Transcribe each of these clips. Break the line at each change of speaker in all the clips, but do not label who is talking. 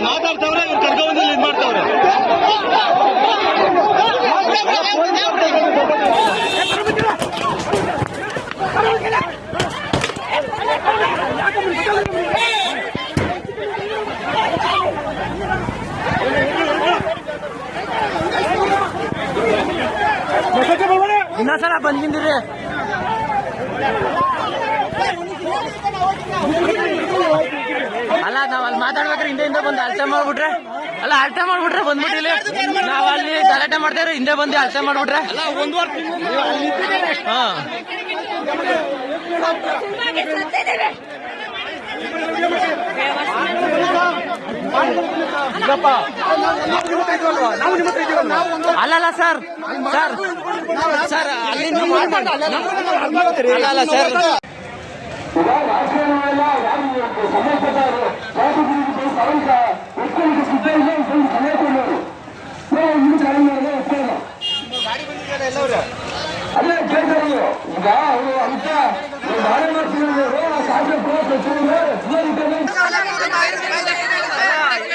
ಮಾತಾಡ್ತಾವ್ರೆ ಇವ್ರು ಕರ್ಕೊಂಡ್ಬಂದು ಇದು ಮಾಡ್ತಾವ್ರೆ.
ಇನ್ನೊಂದ್ಸಲ ಬಂದ್ಗಿಂದಿರಿ ಅಲ್ಲ ನಾವ್ ಅಲ್ಲಿ ಮಾತಾಡ್ಬೇಕ್ರೆ ಹಿಂದೆ ಬಂದು ಅಳತೆ ಮಾಡ್ಬಿಟ್ರೆ ಅಳತೆ ಮಾಡ್ಬಿಟ್ರೆ ಬಂದ್ಬಿಟ್ಟಿಲ್ಲ. ನಾವ್ ಅಲ್ಲಿ ಗಲಾಟೆ ಮಾಡ್ತೇವ್ರಿ, ಹಿಂದೆ ಬಂದು ಅಳತೆ ಮಾಡ್ಬಿಟ್ರೆ ಹಾ ಅಲ್ಲಲ್ಲ ಸರ್ ಅಲ್ಲಿ ಅಲ್ಲ ಸರ್
ಅದೇ ಕೇಳ್ತಾರೆ ಈಗ ಅವರು ಅಂತ ನಾಳೆ ಮಾಡ್ತಿದ್ದಾರೆ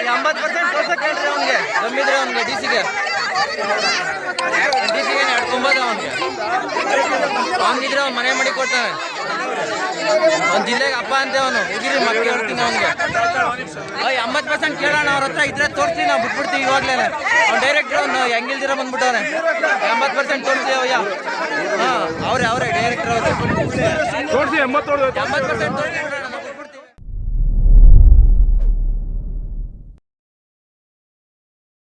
80% ತೋರ್ಸಕ್ ಹೇಳ್ರಿ ಅವ್ನಿಗೆ, ಕಮ್ಮಿದ್ರೆ ಅವ್ನಿಗೆ ಡಿಸಿಗೆ ನಡ್ಕೊಂಬೋದು ಅವ್ನಿಗಿದ್ರೆ ಅವ್ನು ಮನೆ ಮಾಡಿ ಕೊಡ್ತಾನೆ. ಅವ್ನ ಜಿಲ್ಲೆಗೆ ಹಬ್ಬ ಅಂತ ಅವನು ಹುಗಿರಿ ಮಕ್ಕಳು ಹೇಳ್ತೀನಿ ಅವ್ನಿಗೆ 80% ಕೇಳೋಣ ಅವ್ರ ಹತ್ರ ಇದ್ರೆ ತೋರಿಸ್ತೀವಿ, ನಾವು ಬಿಟ್ಬಿಡ್ತೀವಿ ಇವಾಗ್ಲೇ. ಅವ್ನು ಡೈರೆಕ್ಟ್ರ್ ಅವ್ನು ಹೆಂಗಿಲ್ದಿರ ಬಂದ್ಬಿಟ್ಟವ್ರೆ 80% ತೋರಿಸ್ತೀವಿ ಅವಯ್ಯ. ಹಾಂ ಅವರೇ ಡೈರೆಕ್ಟ್ರ್ ಅವರು ತೋರಿಸಿ 80% ತೋರಿಸಿ